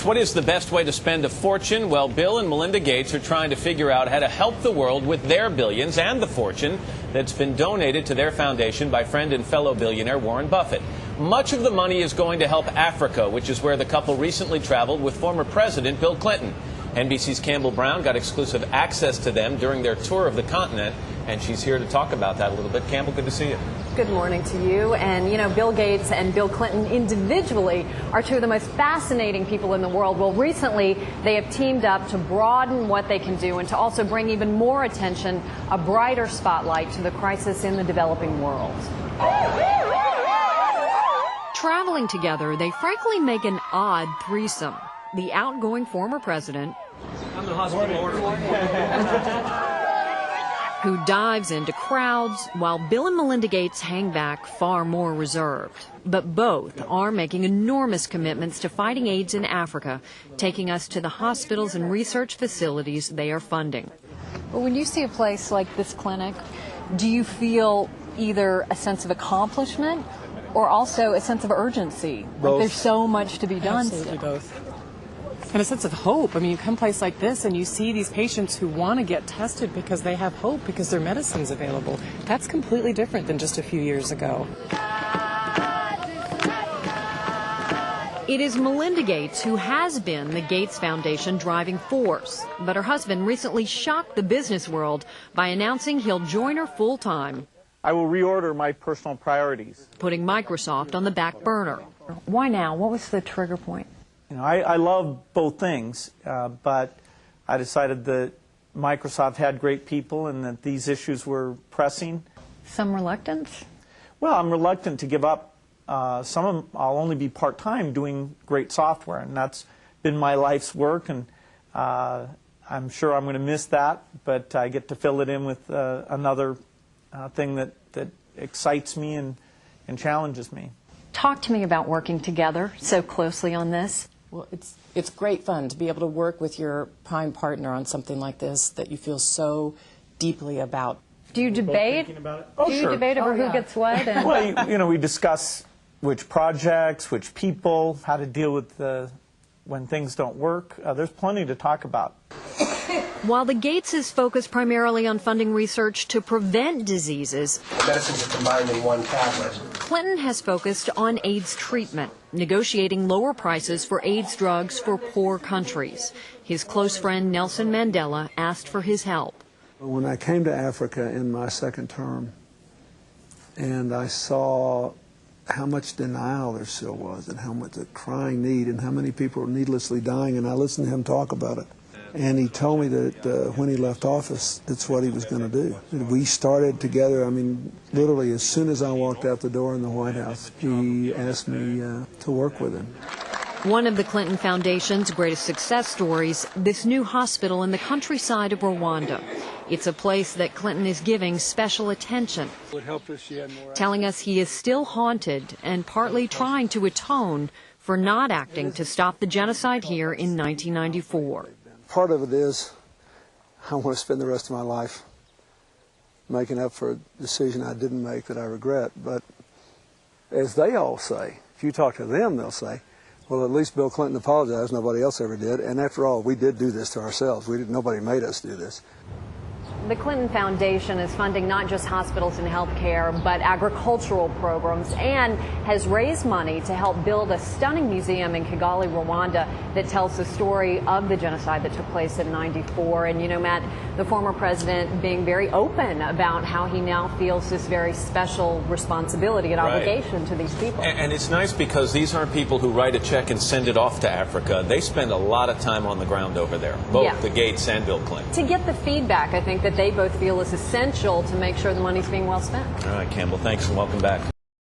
what is the best way to spend a fortune? Well, Bill and Melinda Gates are trying to figure out how to help the world with their billions and the fortune that's been donated to their foundation by friend and fellow billionaire Warren Buffett. Much of the money is going to help Africa, which is where the couple recently traveled with former President Bill Clinton. NBC's Campbell Brown got exclusive access to them during their tour of the continent, and she's here to talk about that a little bit. Campbell, good to see you. Good morning to you. And, you know, Bill Gates and Bill Clinton individually are two of the most fascinating people in the world. Well, recently they have teamed up to broaden what they can do and to also bring even more attention, a brighter spotlight to the crisis in the developing world. Traveling together, they frankly make an odd threesome. The outgoing former president, I'm the hospital orderly, who dives into crowds, while Bill and Melinda Gates hang back far more reserved. But both are making enormous commitments to fighting AIDS in Africa, taking us to the hospitals and research facilities they are funding. But when you see a place like this clinic, do you feel either a sense of accomplishment or also a sense of urgency? Both. Like there's so much to be done. Absolutely still. both. And a sense of hope. I mean, you come to a place like this and you see these patients who want to get tested because they have hope, because their medicine's available. That's completely different than just a few years ago. It is Melinda Gates who has been the Gates Foundation driving force. But her husband recently shocked the business world by announcing he'll join her full-time, I will reorder my personal priorities. putting Microsoft on the back burner. Why now? What was the trigger point? You know, I love both things, but I decided that Microsoft had great people and that these issues were pressing. Some reluctance? Well, I'm reluctant to give up. Some of them, I'll only be part-time doing great software, and that's been my life's work, and I'm sure I'm going to miss that, but I get to fill it in with another thing that excites me and challenges me. Talk to me about working together so closely on this. Well, it's great fun to be able to work with your prime partner on something like this that you feel so deeply about. Do you debate? Oh, Do you sure. debate over who gets what? And Well, you know, we discuss which projects, which people, how to deal with when things don't work. There's plenty to talk about. while the Gateses focus primarily on funding research to prevent diseases, medicines are combined in one tablet. Clinton has focused on AIDS treatment, negotiating lower prices for AIDS drugs for poor countries. His close friend Nelson Mandela asked for his help. When I came to Africa in my second term and I saw how much denial there still was and how much a crying need and how many people were needlessly dying, and I listened to him talk about it. And he told me that when he left office, that's what he was going to do. And we started together, I mean, literally as soon as I walked out the door in the White House, he asked me to work with him. One of the Clinton Foundation's greatest success stories, this new hospital in the countryside of Rwanda. It's a place that Clinton is giving special attention, telling us he is still haunted and partly trying to atone for not acting to stop the genocide here in 1994. Part of it is I want to spend the rest of my life making up for a decision I didn't make that I regret. But as they all say, if you talk to them, they'll say, well, at least Bill Clinton apologized. Nobody else ever did. And after all, we did do this to ourselves. Nobody made us do this. The Clinton Foundation is funding not just hospitals and health care, but agricultural programs, and has raised money to help build a stunning museum in Kigali, Rwanda, that tells the story of the genocide that took place in '94. And, you know, Matt, the former president being very open about how he now feels this very special responsibility and obligation to these people. And it's nice because these aren't people who write a check and send it off to Africa. They spend a lot of time on the ground over there, both the Gates and Bill Clinton. To get the feedback, I think that they both feel is essential to make sure the money's being well spent. All right, Campbell, thanks and welcome back.